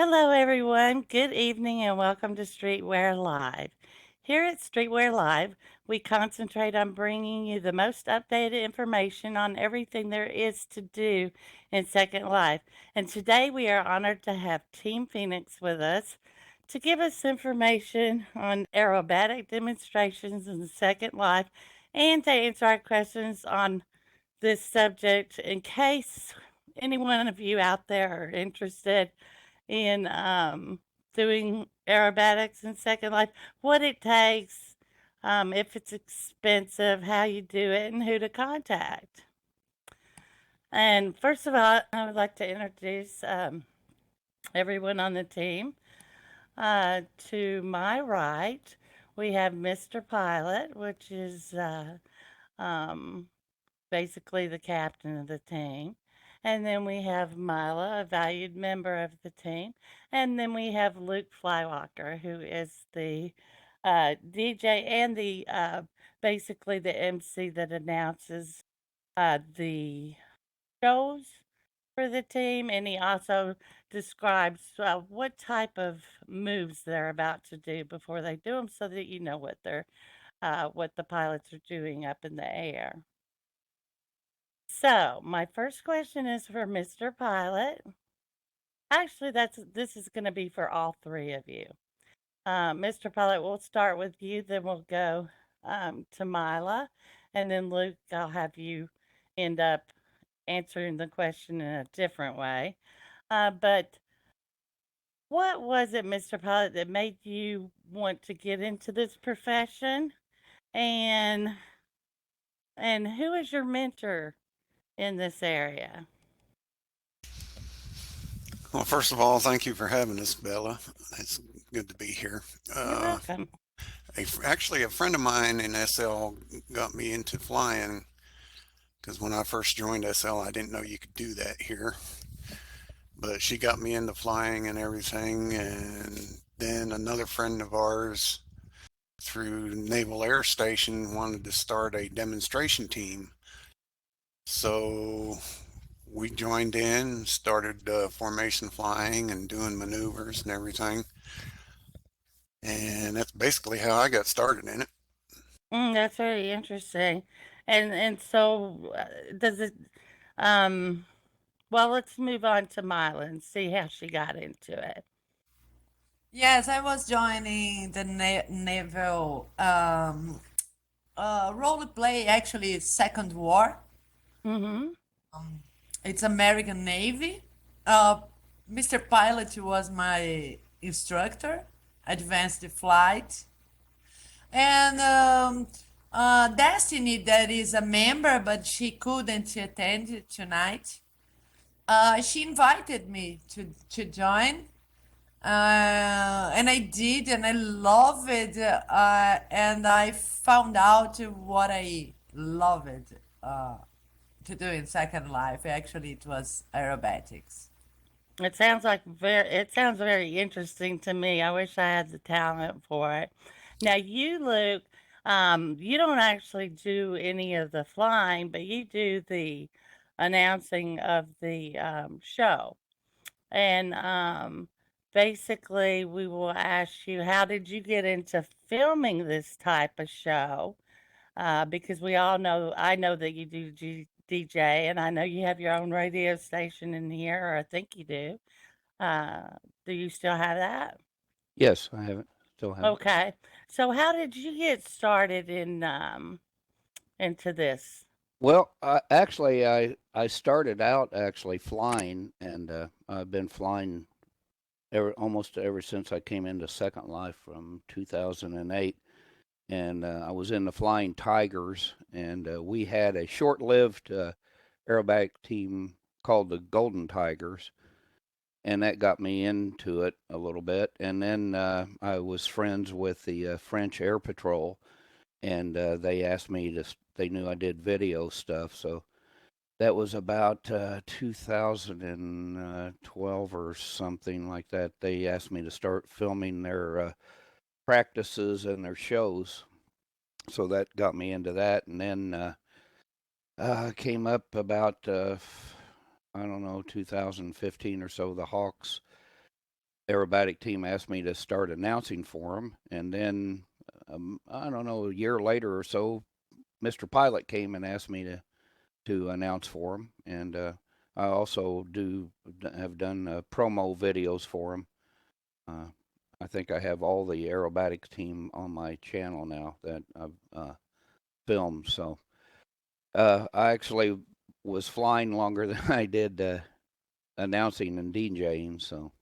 Hello, everyone. Good evening, and welcome to Streetwear Live. Here at Streetwear Live, we concentrate on bringing you the most updated information on everything there is to do in Second Life. And today we are honored to have Team Phoenix with us to give us information on aerobatic demonstrations in Second Life and to answer our questions on this subject in case any one of you out there are interested in doing aerobatics in Second Life, what it takes, if it's expensive, how you do it, and who to contact. And first of all, I would like to introduce everyone on the team. To my right, we have Mr. Pilot, which is um, basically the captain of the team. And then we have Mila, a valued member of the team. And then we have Luke Flywalker, who is the DJ and the basically the MC that announces the shows for the team. And he also describes what type of moves they're about to do before they do them so that you know what the pilots are doing up in the air. So, my first question is for Mr. Pilot. Actually, this is going to be for all three of you. Mr. Pilot, we'll start with you, then we'll go to Mila, and then Luke, I'll have you end up answering the question in a different way. But what was it, Mr. Pilot, that made you want to get into this profession? And who is your mentor in this area? Well, first of all, thank you for having us, Bella. It's good to be here. You're Uh, welcome. Actually, a friend of mine in SL got me into flying because when I first joined SL, I didn't know you could do that here. But she got me into flying and everything. And then another friend of ours through Naval Air Station wanted to start a demonstration team. So we joined in, started formation flying and doing maneuvers and everything. And that's basically how I got started in it. That's very interesting. So does it um well, let's move on to Mila and see how she got into it. Yes, I was joining the naval role play, actually, Second War. Mhm. Um, it's American Navy. Uh, Mr. Pilot was my instructor, advanced flight. And Destiny, that is a member, but she couldn't attend tonight. She invited me to join, and I did, and I love it. And I found out what I loved to do in Second Life. Actually, it was aerobatics. It sounds very interesting to me. I wish I had the talent for it. Now you, Luke, you don't actually do any of the flying, but you do the announcing of the show. And basically, we will ask you, how did you get into filming this type of show? Because we all know, I know that you do DJ, and I know you have your own radio station in here, or I think you do. Uh, do you still have that? Yes, I have it. Still have it. Okay. So, how did you get started in into this? Well, I started out actually flying, and I've been flying almost ever since I came into Second Life from 2008. And I was in the Flying Tigers, and we had a short-lived aerobatic team called the Golden Tigers, and that got me into it a little bit. And then I was friends with the French Air Patrol, and they asked me to. They knew I did video stuff, so that was about 2012 or something like that. They asked me to start filming their practices and their shows, so that got me into that. And then came up about I don't know 2015 or so. The Hawks aerobatic team asked me to start announcing for them, and then I don't know, a year later or so, Mr. Pilot came and asked me to announce for him, and I also have done promo videos for him. I think I have all the aerobatics team on my channel now that I've filmed. So I actually was flying longer than I did announcing and DJing. So,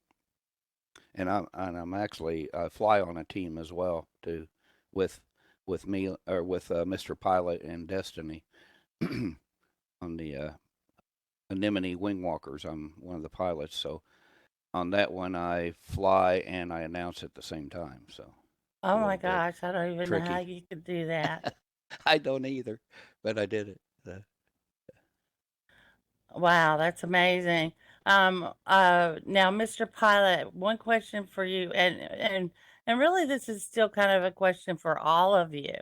and I'm actually fly on a team as well too, with me or with Mr. Pilot and Destiny on the Anemone Wing Walkers. I'm one of the pilots, so on that one I fly and I announce at the same time. So a Oh my little bit gosh, I don't even know how tricky. you could do that. I don't either, but I did it. Wow, that's amazing. Now, Mr. Pilot, one question for you, and really, this is still kind of a question for all of you.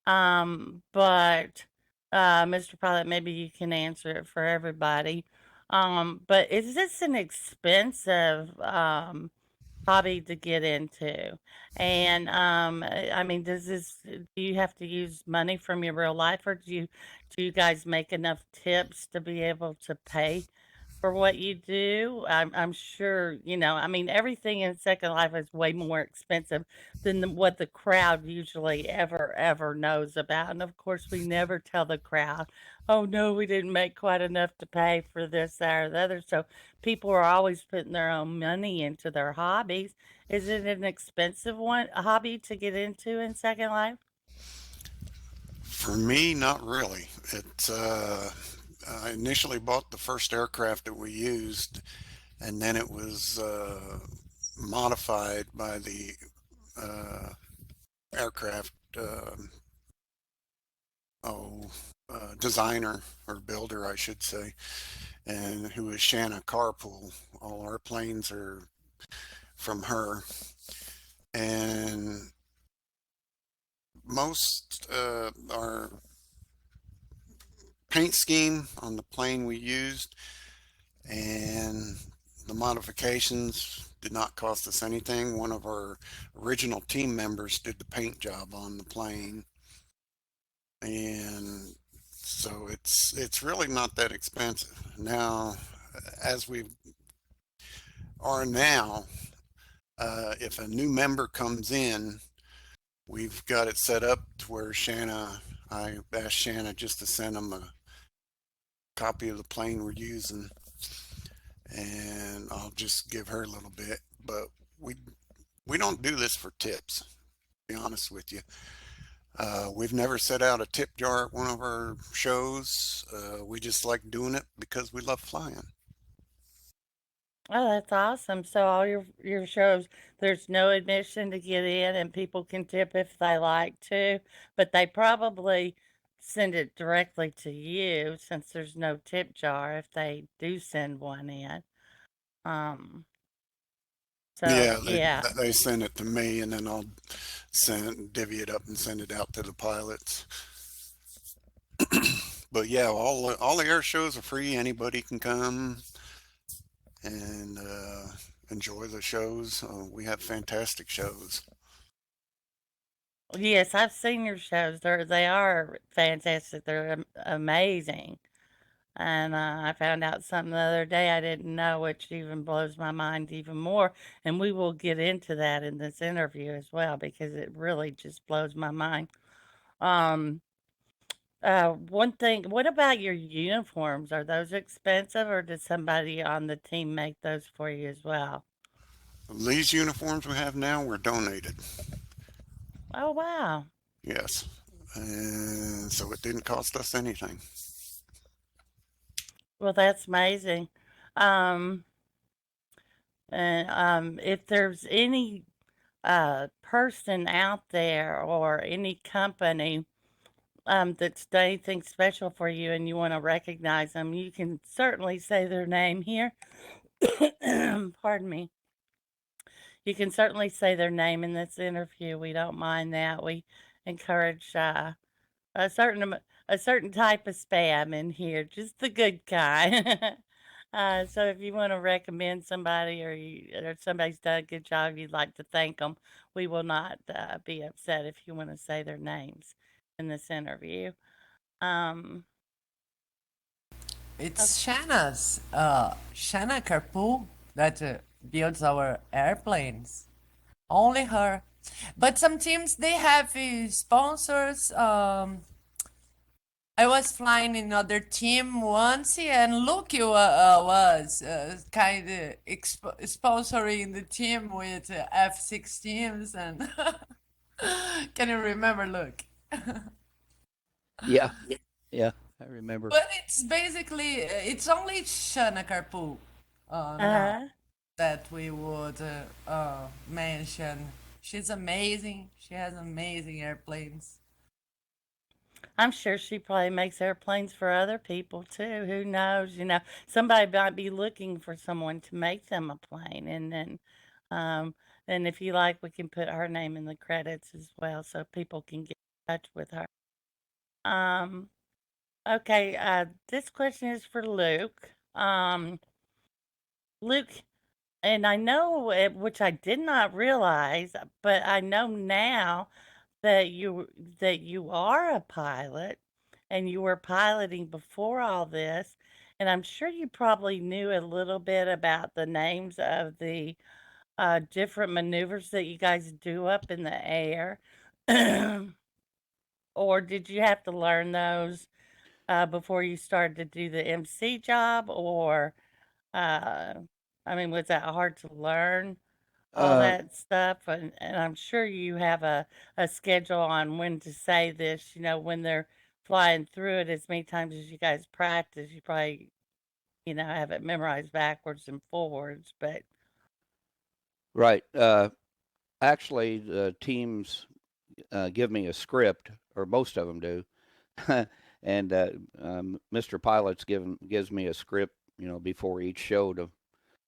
But Mr. Pilot, maybe you can answer it for everybody. But is this an expensive hobby to get into? And I mean, do you have to use money from your real life, or do you guys make enough tips to be able to pay for what you do? I'm sure, I mean, everything in Second Life is way more expensive than what the crowd usually ever knows about. And of course, we never tell the crowd, oh no, we didn't make quite enough to pay for this, that, or the other. So people are always putting their own money into their hobbies. Is it an expensive hobby to get into in Second Life? For me, not really. I initially bought the first aircraft that we used, and then it was modified by the uh, aircraft oh designer or builder, I should say, and who is Shanna Carpool. All our planes are from her, and most our paint scheme on the plane we used and the modifications did not cost us anything. One of our original team members did the paint job on the plane, and so it's really not that expensive. Now, as we are now, if a new member comes in, we've got it set up to where I asked Shanna just to send them a copy of the plane we're using, and I'll just give her a little bit. But we we don't do this for tips, to be honest with you. We've never set out a tip jar at one of our shows. We just like doing it because we love flying. Oh, that's awesome. So all your shows, there's no admission to get in and people can tip if they like to, but they probably send it directly to you since there's no tip jar if they do send one in. Um, so Yeah, yeah. they send it to me, and then I'll divvy it up and send it out to the pilots. But yeah, all the air shows are free. Anybody can come and enjoy the shows. We have fantastic shows. Yes, I've seen your shows. They are fantastic. They're amazing. And I found out something the other day I didn't know, which even blows my mind even more. And we will get into that in this interview as well because it really just blows my mind. Um, One thing, what about your uniforms? Are those expensive, or did somebody on the team make those for you as well? These uniforms we have now were donated. Oh, wow. Yes, and so it didn't cost us anything. Well, that's amazing. Um, and if there's any person out there or any company that's done anything special for you and you want to recognize them, you can certainly say their name here. Pardon me. You can certainly say their name in this interview. We don't mind that. We encourage a certain type of spam in here, just the good kind. So if you want to recommend somebody or somebody's done a good job, you'd like to thank them, we will not be upset if you want to say their names in this interview. Um, It's Shanna Karpul that builds our airplanes. Only her. But some teams they have sponsors. I was flying in another team once, and Luke was kind of sponsoring the team with F-16s, and can you remember, Luke? Yeah, yeah, I remember. But it's basically it's only Shana Karpul now uh, that we would mention. She's amazing. She has amazing airplanes. I'm sure she probably makes airplanes for other people too. Who knows? Somebody might be looking for someone to make them a plane, um, and if you like, we can put her name in the credits as well, so people can get in touch with her. Um, okay. This question is for Luke. Luke, and I know it, which I did not realize, but I know now that you are a pilot and you were piloting before all this, and I'm sure you probably knew a little bit about the names of the different maneuvers that you guys do up in the air. Or did you have to learn those before you started to do the MC job? Or, uh, I mean, was that hard to learn? All Uh, that stuff, and I'm sure you have a schedule on when to say this, when they're flying through it as many times as you guys practice, you probably, have it memorized backwards and forwards, but right. Actually, the teams give me a script, or most of them do, and Mr. Pilot's gives me a script, before each show to,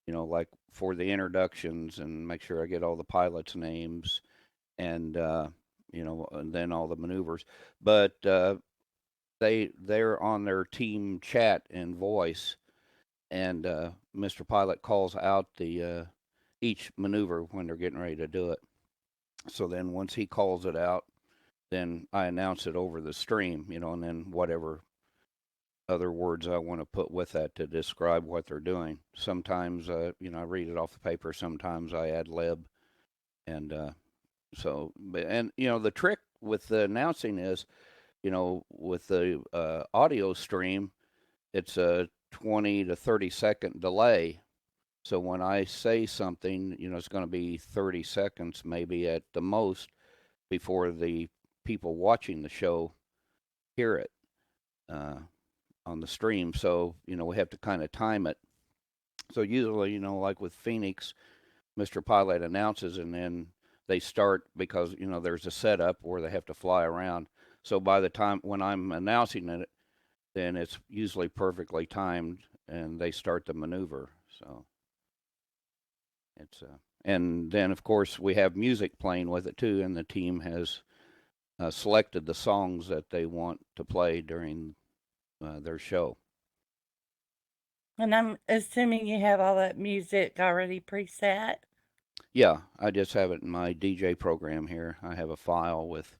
like for the introductions and make sure I get all the pilots' names and and then all the maneuvers. But they're on their team chat in voice, and Mr. Pilot calls out the each maneuver when they're getting ready to do it. So then once he calls it out, then I announce it over the stream, and then whatever other words I want to put with that to describe what they're doing. Sometimes, I read it off the paper. Sometimes I ad lib, and the trick with the announcing is, with the audio stream, it's a 20 to 30-second delay. So when I say something, it's going to be 30 seconds, maybe at the most, before the people watching the show hear it uh, on the stream. So, we have to kind of time it. So usually, like with Phoenix, Mr. Pilot announces and then they start because, there's a setup where they have to fly around. So by the time when I'm announcing it, then it's usually perfectly timed and they start the maneuver. So it's and then of course we have music playing with it too, and the team has selected the songs that they want to play during their show. and I'm assuming you have all that music already preset. Yeah, I just have it in my DJ program here. I have a file with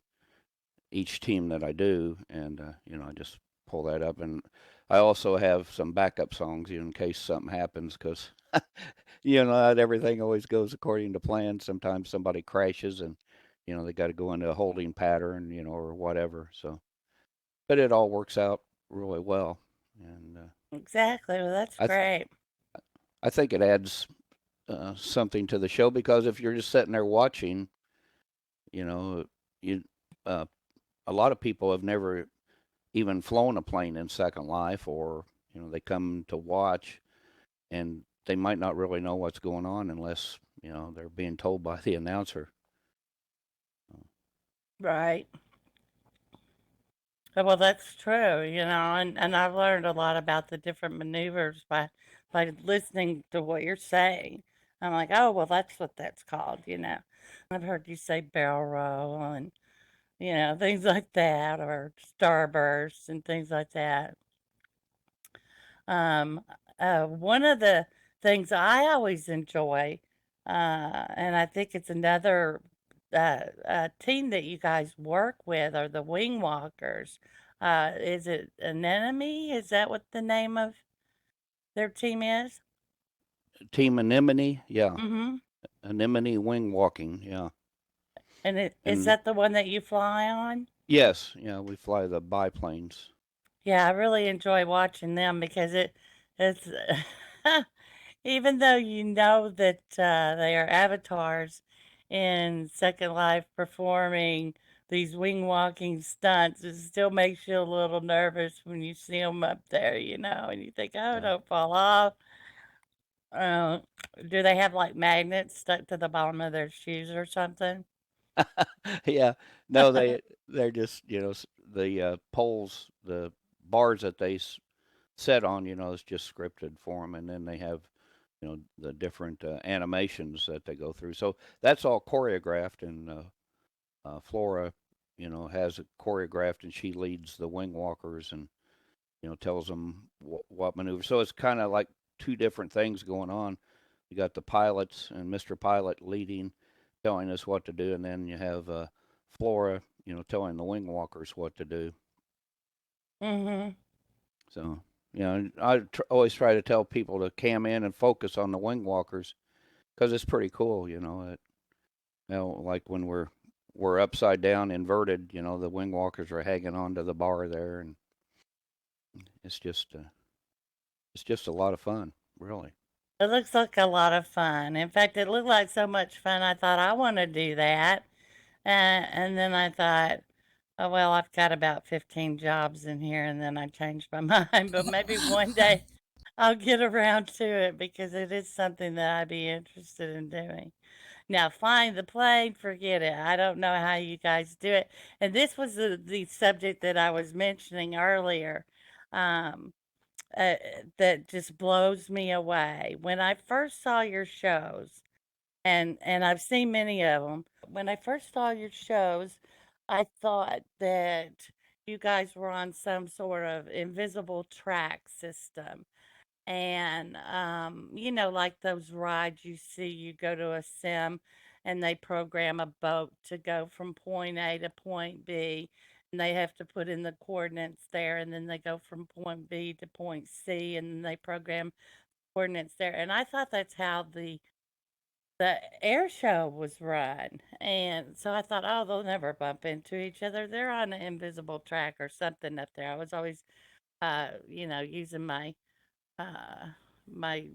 each team that I do, and I just pull that up, and I also have some backup songs in case something happens, because not everything always goes according to plan. Sometimes somebody crashes, and they got to go into a holding pattern, or whatever. So, but it all works out really well, and Exactly. Well, that's I th- great. I think it adds something to the show, because if you're just sitting there watching, you know, you uh, a lot of people have never even flown a plane in Second Life, or they come to watch and they might not really know what's going on unless they're being told by the announcer. Right. Well, that's true, and I've learned a lot about the different maneuvers by listening to what you're saying. I'm like, oh, well, that's what that's called. I've heard you say barrel roll and, things like that, or starburst and things like that. Um, one of the things I always enjoy, and I think it's another team that you guys work with, are the wing walkers. Is it Anemone? Is that what the name of their team is? Team Anemone, yeah, Mm-hmm. Anemone wing walking, yeah, And is and that the one that you fly on? yes, yeah, we fly the biplanes. Yeah, I really enjoy watching them because it's even though you know that they are avatars in Second Life performing these wing walking stunts, it still makes you a little nervous when you see them up there, and you think, oh, Yeah. don't fall off. Uh, do they have like magnets stuck to the bottom of their shoes or something? Yeah, no, they're just the poles, the bars that they set on, it's just scripted for them, and then they have the different animations that they go through. So that's all choreographed, and Flora, has it choreographed, and she leads the wing walkers and tells them what maneuver. So it's kind of like two different things going on. You got the pilots and Mr. Pilot leading, telling us what to do, and then you have Flora, telling the wing walkers what to do. Mm-hmm. So, I always try to tell people to cam in and focus on the wing walkers because it's pretty cool. Like when we're upside down, inverted. The wing walkers are hanging onto the bar there, and it's just it's just a lot of fun, really. It looks like a lot of fun. In fact, it looked like so much fun. I thought I want to do that. And then I thought, oh, well, I've got about 15 jobs in here. And then I changed my mind. But maybe one day I'll get around to it because it is something that I'd be interested in doing. Now, flying the plane, forget it. I don't know how you guys do it. And this was the subject that I was mentioning earlier. Um, uh, that just blows me away. When I first saw your shows, and I've seen many of them. When I first saw your shows, I thought that you guys were on some sort of invisible track system. And like those rides you see, you go to a sim and they program a boat to go from point A to point B, and they have to put in the coordinates there, and then they go from point B to point C, and then they program coordinates there. And I thought that's how the air show was run. And so I thought, oh, they'll never bump into each other. They're on an invisible track or something up there. I was always using uh my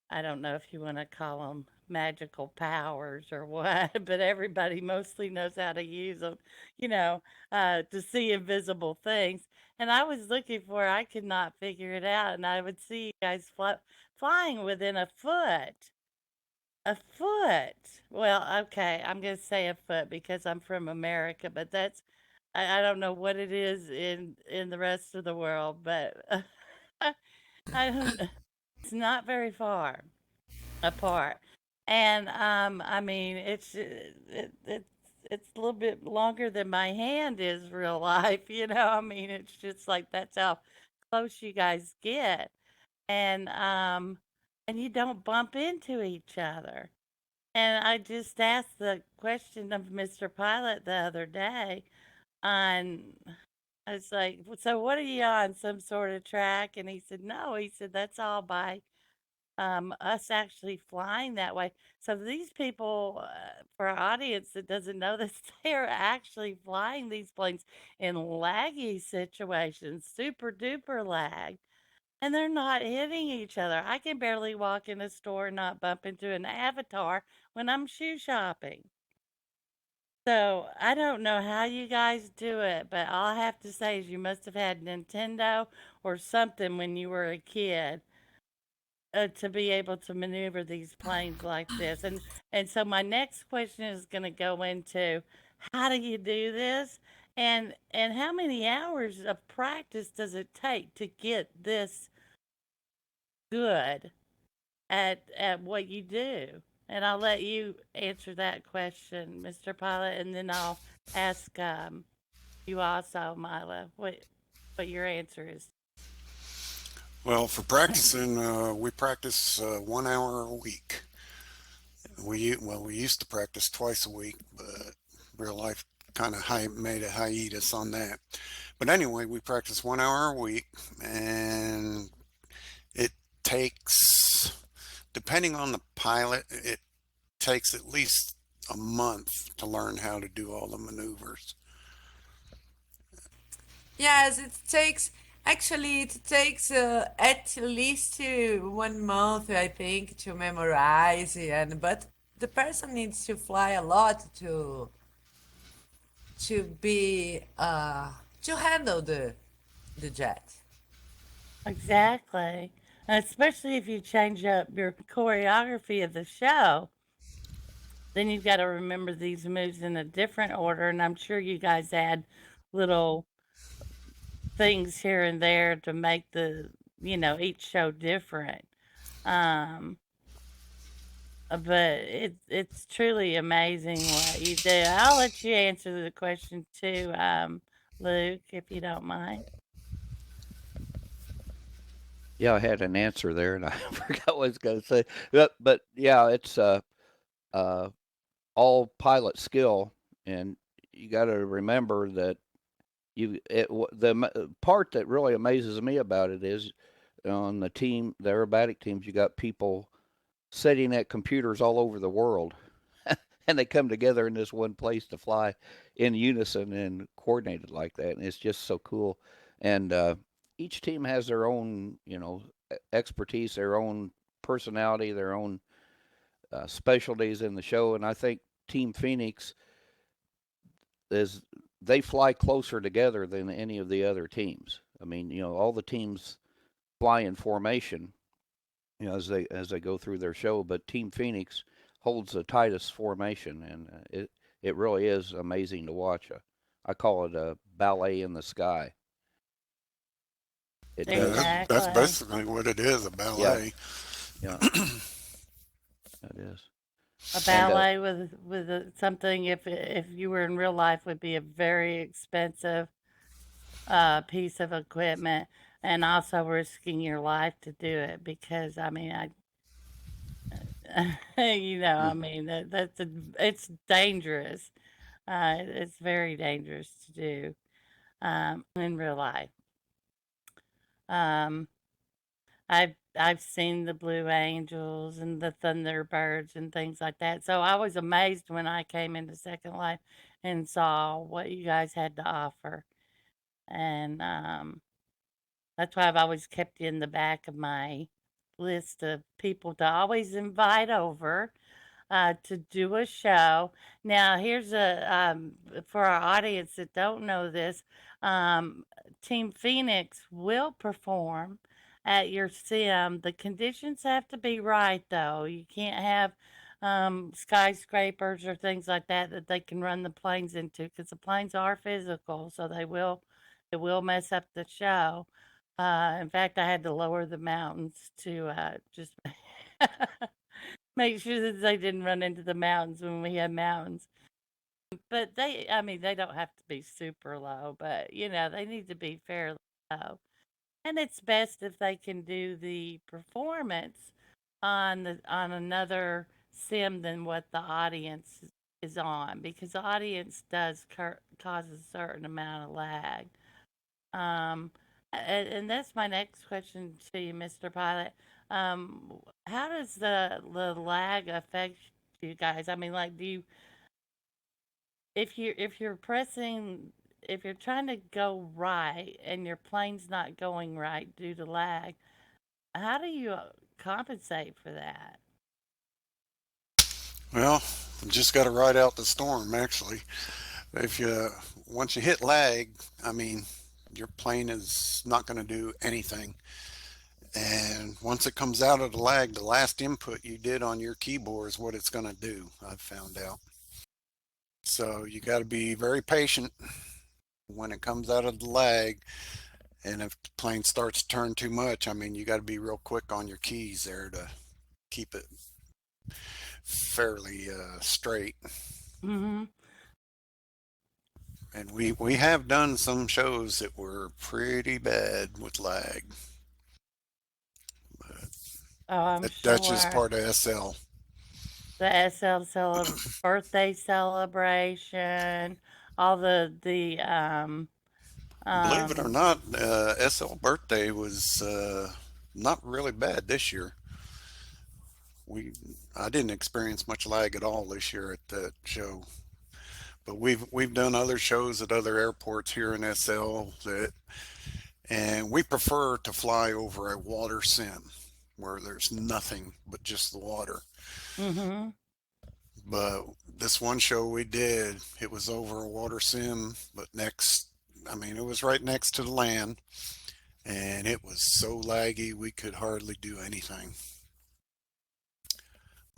I don't know if you want to call them magical powers or what, but everybody mostly knows how to use them, to see invisible things. And I was looking for, I could not figure it out. And I would see you guys flying within a foot. A foot. Well, okay, I'm going to say a foot because I'm from America, but I don't know what it is in the rest of the world, but I don't, it's not very far apart. And I mean, it's a little bit longer than my hand is real life, I mean, it's just like that's how close you guys get. And and you don't bump into each other. And I just asked the question of Mr. Pilot the other day on, I was like, so what are you on, some sort of track? And he said, no, he said, that's all by us actually flying that way. So these people, for our audience that doesn't know this, they are actually flying these planes in laggy situations, super duper lag. And they're not hitting each other. I can barely walk in a store and not bump into an avatar when I'm shoe shopping. So I don't know how you guys do it, but all I have to say is you must have had Nintendo or something when you were a kid to be able to maneuver these planes like this. And so my next question is going to go into how do you do this, and how many hours of practice does it take to get this good at what you do? And I'll let you answer that question, Mr. Pilot, and then I'll ask you also, Mila, what your answer is. Well, for practicing, we practice 1 hour a week. We used to practice twice a week, but real life kind of made a hiatus on that. But anyway, we practice 1 hour a week, and it takes, depending on the pilot, it takes at least a month to learn how to do all the maneuvers. Yes, it takes actually it takes at least 1 month, I think, to memorize, and but the person needs to fly a lot to be to handle the jet. Exactly. And especially if you change up your choreography of the show, then you've got to remember these moves in a different order. And I'm sure you guys add little things here and there to make each show different. Um, but it's truly amazing what you do. I'll let you answer the question too, Luke, if you don't mind. Yeah, I had an answer there, and I forgot what I was going to say. But yeah, it's uh, all pilot skill, and you got to remember that part that really amazes me about it is on the aerobatic teams, you got people sitting at computers all over the world, and they come together in this one place to fly in unison and coordinated like that, and it's just so cool. And each team has their own, expertise, their own personality, their own specialties in the show, and I think Team Phoenix is they fly closer together than any of the other teams. I mean, all the teams fly in formation, as they go through their show, but Team Phoenix holds the tightest formation, and it really is amazing to watch. I call it a ballet in the sky. It Yeah, does. that's Exactly. basically what it is, a Yeah, ballet. yeah, it is. A And ballet with something, if you were in real life, would be a very expensive piece of equipment, and also risking your life to do it because I mean I mm, mean it's dangerous. It's very dangerous to do in real life. Um, I've seen the Blue Angels and the Thunderbirds and things like that. So I was amazed when I came into Second Life and saw what you guys had to offer. And that's why I've always kept you in the back of my list of people to always invite over to do a show. Now, here's for our audience that don't know this, um, Team Phoenix will perform at your sim. The conditions have to be right, though. You can't have skyscrapers or things like that that they can run the planes into because the planes are physical, so it will mess up the show. In fact, I had to lower the mountains to just make sure that they didn't run into the mountains when we had mountains. But I mean, they don't have to be super low, but they need to be fairly low. And it's best if they can do the performance on another sim than what the audience is on because the audience does cause a certain amount of lag. Um, and that's my next question to you, Mr. Pilot. How does the lag affect you guys? I mean, like, do you if you're pressing if you're trying to go right and your plane's not going right due to lag, how do you compensate for that? Well, you just got to ride out the storm, actually. If you Once you hit lag, I mean, your plane is not going to do anything. And once it comes out of the lag, the last input you did on your keyboard is what it's going to do, I've found out. So you got to be very patient when it comes out of the lag. And if the plane starts to turn too much, I mean, you got to be real quick on your keys there to keep it fairly straight. Mhm. And we have done some shows that were pretty bad with lag. Oh, I'm That's just sure. part of SL. The birthday celebration, all Believe it or um not, SL birthday was not really bad this year. We I didn't experience much lag at all this year at that show. But we've done other shows at other airports here in SL that, and we prefer to fly over a water sim where there's nothing but just the water. mhm. But this one show we did, it was over a water sim, but I mean, it was right next to the land, and it was so laggy we could hardly do anything.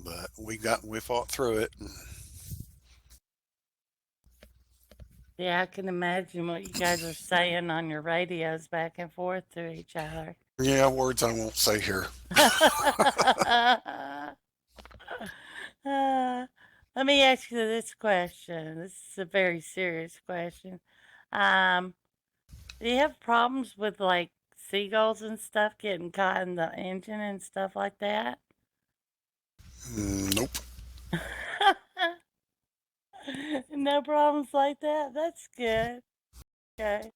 But we fought through it. And Yeah, I can imagine what you guys are saying on your radios back and forth to each other. yeah, words I won't say here. Uh, Let me ask you this question. This is a very serious question. Um, do you have problems with like seagulls and stuff getting caught in the engine and stuff like that? Nope. No problems like that. That's good. Okay.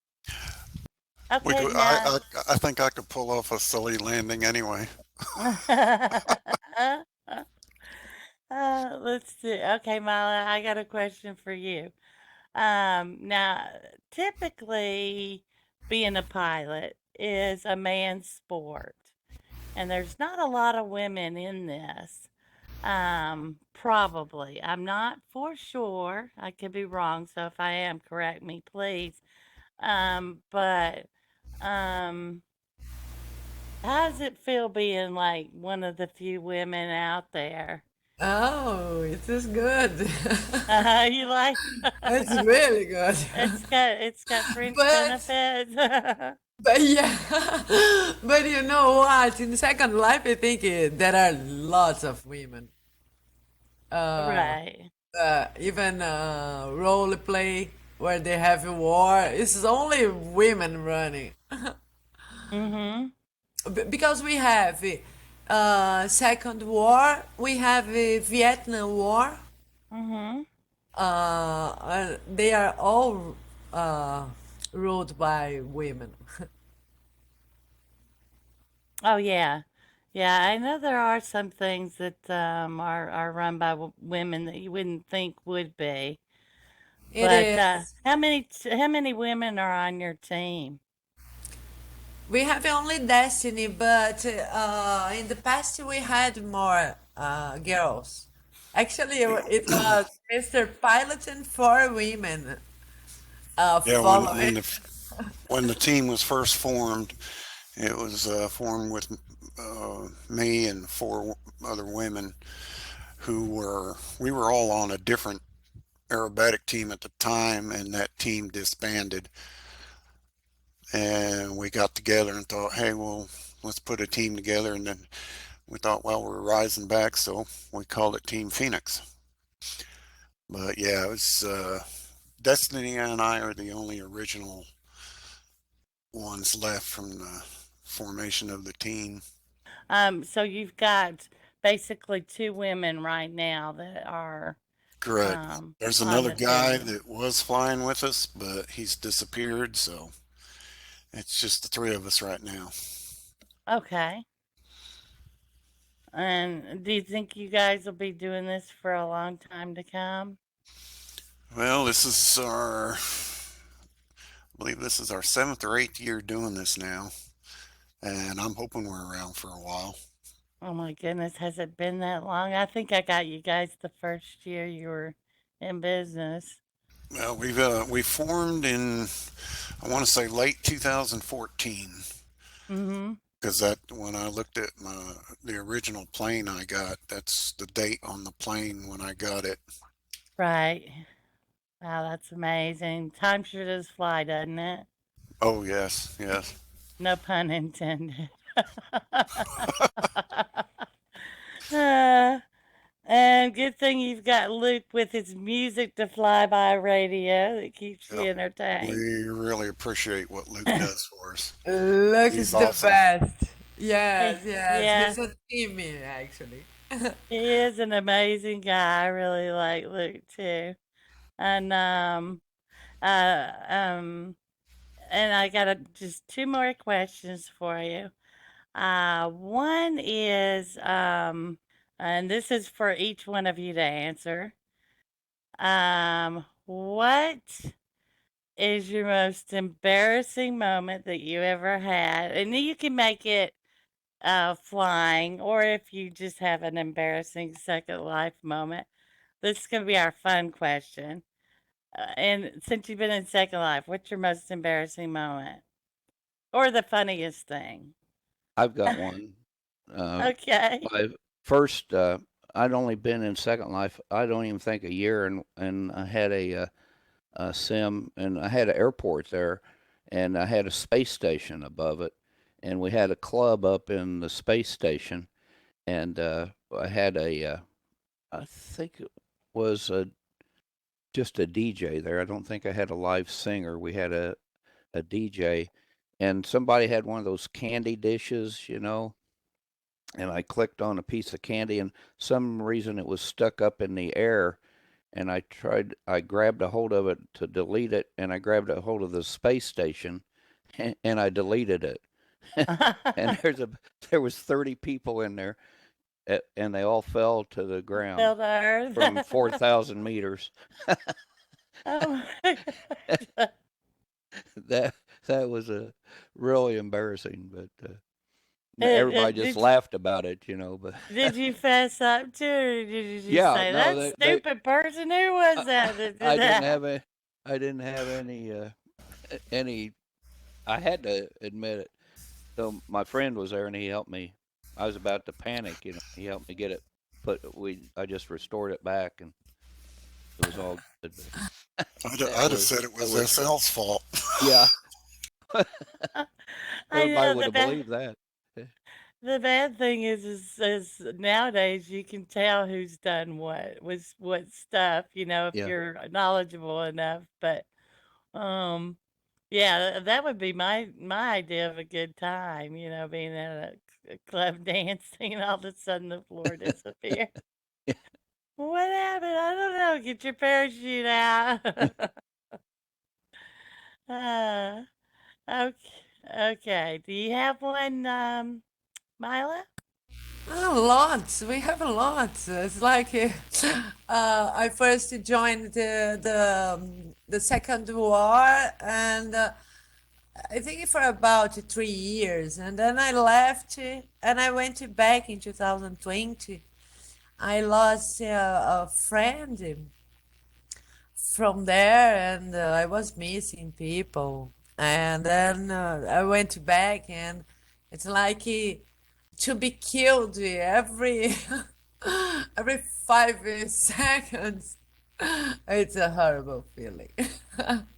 We Okay, could, now. I think I could pull off a silly landing anyway. Let's see. Okay, Mila, I got a question for you. Now, typically, being a pilot is a man's sport, and there's not a lot of women in this. Probably. I'm not for sure. I could be wrong, so if I am, correct me, please. But um, how does it feel being like one of the few women out there? Oh, it is good. You like It's really good. it's got fringe But benefits. but yeah, but you know what? In Second Life, I think there are lots of women. Uh, Right. Even role play where they have a war, it's only women running. Mhm. Because we have Second War, we have Vietnam War. Mhm. They are all uh, ruled by women. Oh yeah. Yeah, I know there are some things that are run by women that you wouldn't think would be. It But is. how many women are on your team? We have only Destiny, but in the past we had more girls. Actually, it was Mr. Pilot and four women Yeah, following. when the team was first formed, it was formed with me and four other women we were all on a different aerobatic team at the time, and that team disbanded. And we got together and thought, hey, well, let's put a team together. And then we thought, well, we're rising back, so we called it Team Phoenix. But yeah, it was Destiny and I are the only original ones left from the formation of the team. So you've got basically two women right now that are Correct. There's on another the guy team. that was flying with us, but he's disappeared, so it's just the three of us right now. Okay. And do you think you guys will be doing this for a long time to come? Well, I believe this is our seventh or eighth year doing this now, and I'm hoping we're around for a while. Oh my goodness, has it been that long? I think I got you guys the first year you were in business. Well, we formed in, I want to say, late 2014, Mm-hmm. because that when I looked at the original plane I got, that's the date on the plane when I got it. Right. Wow, that's amazing. Time sure does fly, doesn't it? Oh yes, yes. No pun intended. Uh, and good thing you've got Luke with his music to fly by radio that keeps you Yep. entertained. We really appreciate what Luke does for us. Look, He's is the awesome. best. Yes, yes. Yeah, He's a Timmy, actually. he is an amazing guy. I really like Luke too. And uh um and I got just two more questions for you. One is and this is for each one of you to answer. What is your most embarrassing moment that you ever had? And you can make it flying, or if you just have an embarrassing second life moment. This is going to be our fun question. And since you've been in second life, what's your most embarrassing moment? Or the funniest thing? I've got one. Uh, Okay. my first, I'd only been in Second Life, I don't even think a year, and I had a sim, and I had an airport there, and I had a space station above it, and we had a club up in the space station, and I had I think it was just a DJ there. I don't think I had a live singer. We had a DJ, and somebody had one of those candy dishes, and I clicked on a piece of candy, and some reason it was stuck up in the air, and I grabbed a hold of it to delete it, and I grabbed a hold of the space station, and I deleted it. And there was 30 people in there, and they all fell to the ground Fell to earth. from 4,000 meters. Oh my God. that that was a really embarrassing, but everybody just Did laughed about it, But did you fess up to it, or did you just yeah, say, no, "That stupid person, who was that that did I didn't that?" have I didn't have any. I had to admit it. So my friend was there and he helped me. I was about to panic, He helped me get it. I just restored it back and it was all good. But that I'd have was said it that was was SL's fault. yeah. I Everybody know would have believed that. the bad thing is nowadays you can tell who's done what stuff, if Yeah. you're knowledgeable enough. But um, yeah, that would be my idea of a good time, being at a club dancing, and all of a sudden the floor disappeared. What happened? I don't know. Get your parachute out. uh, okay, okay. Do you have one, Mila? Lots. We have a lot. It's like I first joined the Second War, and I think for about 3 years, and then I left, and I went back in 2020. I lost a friend from there, and I was missing people, and then I went back, and it's like to be killed every every 5 seconds. It's a horrible feeling.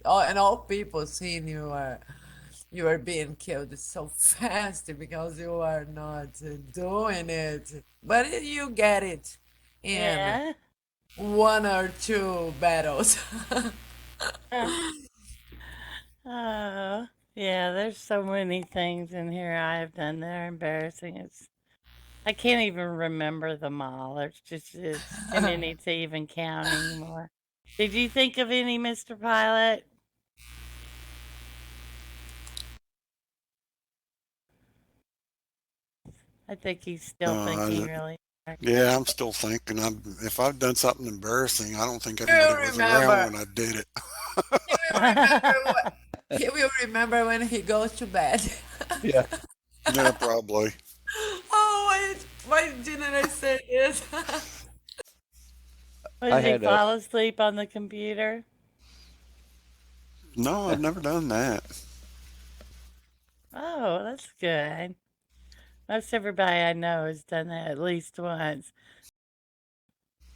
And all people seeing you are being killed so fast because you are not doing it, but you get it in Yeah. one or two battles. Oh, yeah. There's so many things in here I have done that are embarrassing. I can't even remember them all. It's too many to even count anymore. Did you think of any, Mr. Pilot? I think he's still thinking Uh, really hard. yeah, I'm still thinking. If I've done something embarrassing, I don't think anybody You was around remember? when I did it. He will remember what? He will remember when he goes to bed. Yeah. Yeah, probably. Oh, why didn't I say this? What, I did he had a fall asleep on the computer? No, I've never done that. Oh, that's good. Most everybody I know has done that at least once.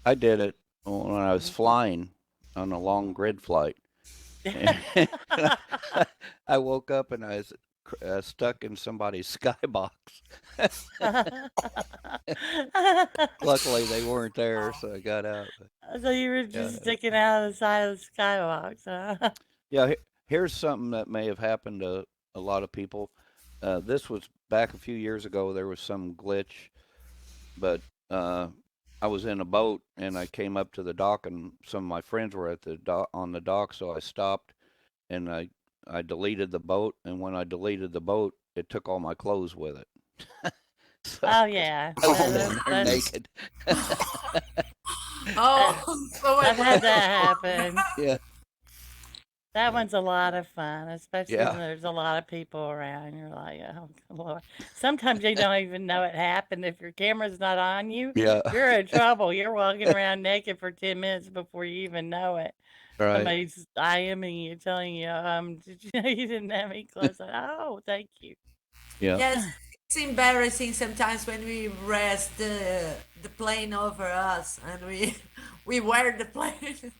I did it when I was flying on a long grid flight. And I woke up and I was stuck in somebody's skybox. Luckily, they weren't there, so I got out. But So you were yeah, just sticking out of the side of the skybox, huh? yeah. Here's something that may have happened to a lot of people. This was back a few years ago, there was some glitch, but I was in a boat and I came up to the dock, and some of my friends were at the dock on the dock, so I stopped and I deleted the boat, and when I deleted the boat, it took all my clothes with it. So Oh yeah, I was Oh that, my in there goodness. naked. that, Oh, so I've what? had that happen. Yeah, That yeah, one's a lot of fun, especially when yeah, there's a lot of people around. You're like, oh Lord. Sometimes you don't even know it happened. If your camera's not on you, yeah. you're in trouble. You're walking around naked for 10 minutes before you even know it. Right. Somebody's IMing you, telling you, did you know you didn't have any clothes on? Oh, thank you. Yeah. Yes, it's embarrassing sometimes when we rest the plane over us and we we wear the plane.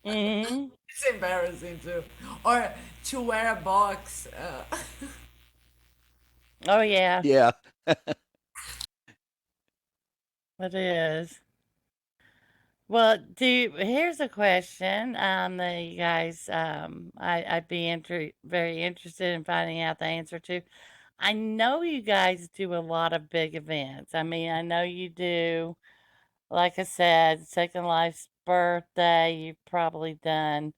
Hmm. It's embarrassing too. Or to wear a box. Oh yeah, Yeah. it is. Well, here's a question that you guys I'd be very interested in finding out the answer to. I know you guys do a lot of big events. I mean, I know you do, like I said, Second Life's birthday. You've probably done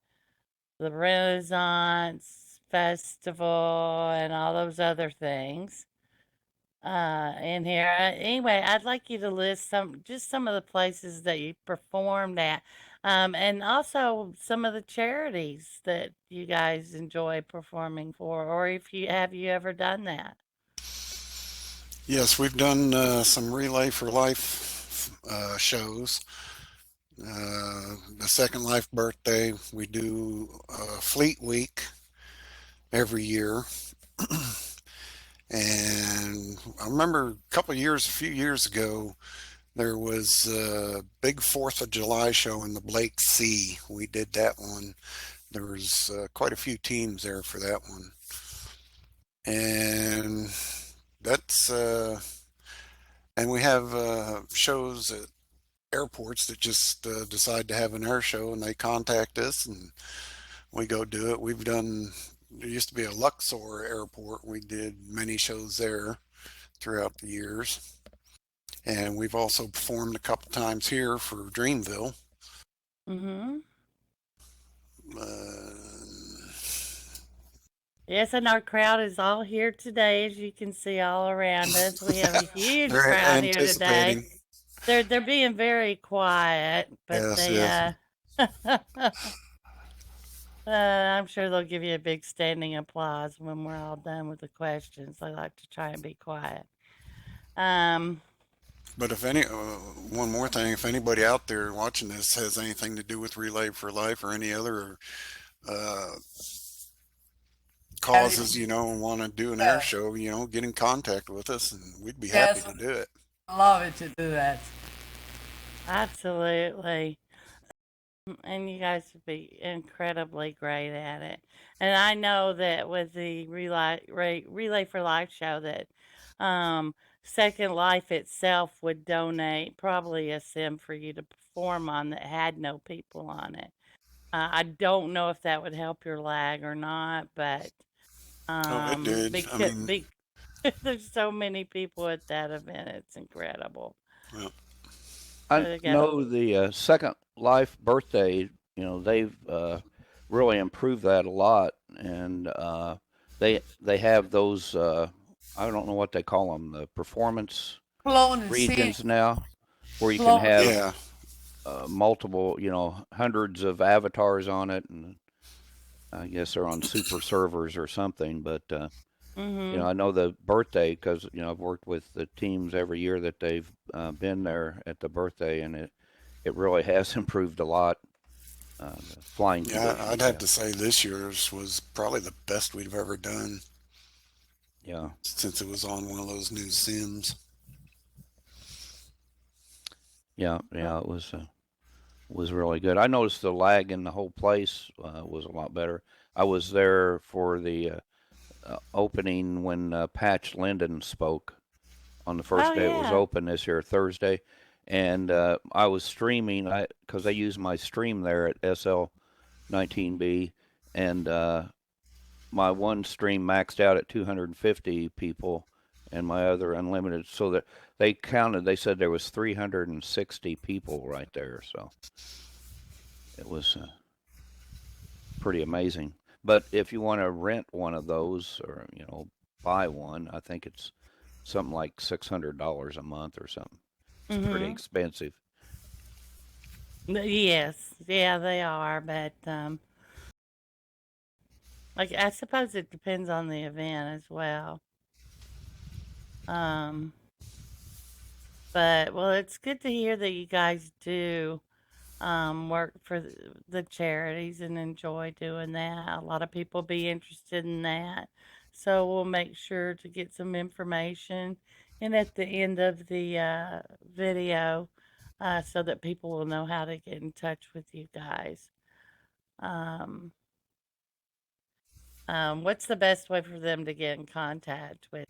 the Renaissance Festival and all those other things in here. Anyway, I'd like you to list some of the places that you performed at, and also some of the charities that you guys enjoy performing for, or if you ever done that? Yes, we've done some Relay for Life shows. The Second Life birthday, we do Fleet Week every year. And I remember a few years ago, there was a big 4th of July show in the Blake Sea. We did that one. There was quite a few teams there for that one. And that's, and we have shows at airports that just decide to have an air show and they contact us and we go do it. There used to be a Luxor airport. We did many shows there throughout the years. And we've also performed a couple times here for Dreamville. Mm-hmm. Uh, Yes, and our crowd is all here today, as you can see all around us. We have a huge they're crowd here today. anticipating. They're being very quiet, but Yes, they yes. I'm sure they'll give you a big standing applause when we're all done with the questions. I like to try and be quiet. Um, But one more thing, if anybody out there watching this has anything to do with Relay for Life or any other uh, causes, and want to do an air show, get in contact with us and we'd be happy Yes, to do it. I love it to do that. Absolutely. And you guys would be incredibly great at it. And I know that with the Relay for Life show that um, Second Life itself would donate probably a sim for you to perform on that had no people on it. I don't know if that would help your lag or not, but Oh, it did. I because mean, there's so many people at that event, it's incredible. well, I They got know the Second Life birthday, they've really improved that a lot, and they have those I don't know what they call them, the performance Clone and see. regions now, where you can Clone. have yeah. multiple, hundreds of avatars on it, and I guess they're on super servers or something. But mm-hmm. I know the birthday because I've worked with the teams every year that they've been there at the birthday, and it really has improved a lot. The flying Yeah, conditions, I'd have yeah, to say this year's was probably the best we've ever done yeah, since it was on one of those new Sims. yeah, yeah. It was really good. I noticed the lag in the whole place was a lot better. I was there for the opening when Patch Linden spoke on the Oh first day it was yeah. open this year, Thursday, and I was streaming because I use my stream there at SL19B, and my one stream maxed out at 250 people, and my other unlimited. So that they counted, they said there was 360 people right there. So it was pretty amazing. But if you want to rent one of those or, buy one, I think it's something like $600 a month or something. It's pretty Mm-hmm. expensive. Yes, yeah, they are, but like I suppose it depends on the event as well. Um, but well, it's good to hear that you guys do work for the charities and enjoy doing that. A lot of people be interested in that. So we'll make sure to get some information and at the end of the video so that people will know how to get in touch with you guys. Um, what's the best way for them to get in contact with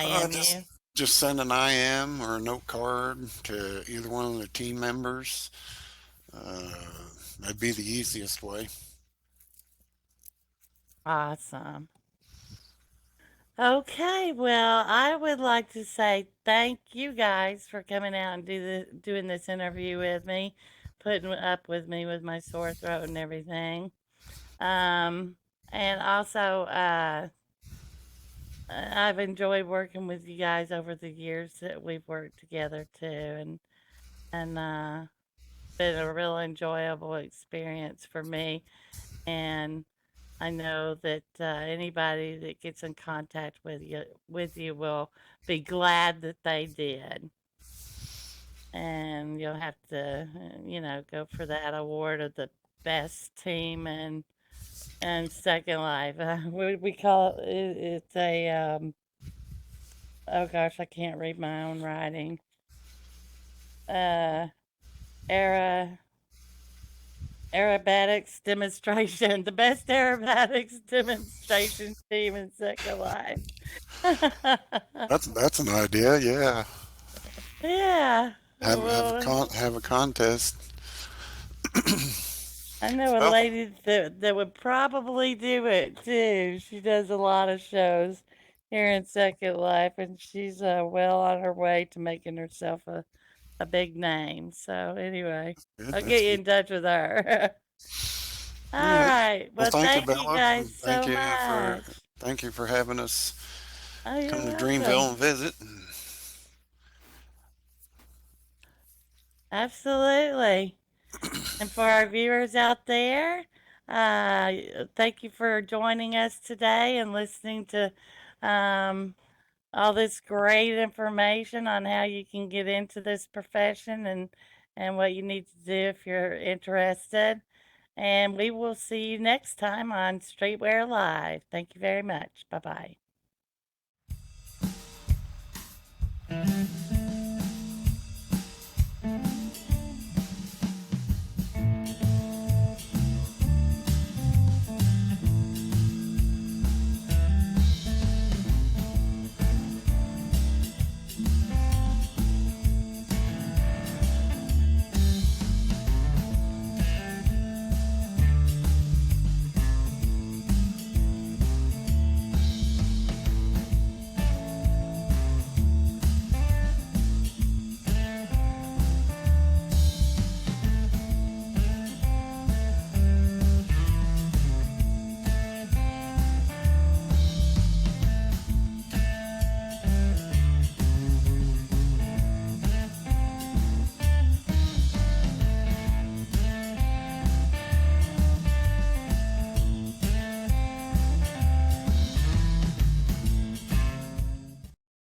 Uh, IM just you? just send an IM or a note card to either one of the team members. Uh, that'd be the easiest way. Awesome. Okay, well, I would like to say thank you guys for coming out and doing this interview with me, putting up with me with my sore throat and everything. Um, and also, I've enjoyed working with you guys over the years that we've worked together too, and been a real enjoyable experience for me. And I know that anybody that gets in contact with you will be glad that they did. And you'll have to, go for that award of the best team and Second Life. We call it's a oh gosh, I can't read my own writing. Uh, era aerobatics demonstration, the best aerobatics demonstration team in Second Life. That's an idea. Yeah, Yeah. Well, have a contest. I know a Well, lady that would probably do it too. She does a lot of shows here in Second Life, and she's well on her way to making herself a big name. So anyway, good. I'll That's get you good. in touch with her. All All right. right. Well, Well, thank you, thank you Bella. guys And so much. thank you for having us Oh, you're come to Dreamville welcome. and visit. Absolutely. And for our viewers out there, thank you for joining us today and listening to um, all this great information on how you can get into this profession and what you need to do if you're interested. And we will see you next time on Streetwear Live. Thank you very much. Bye bye.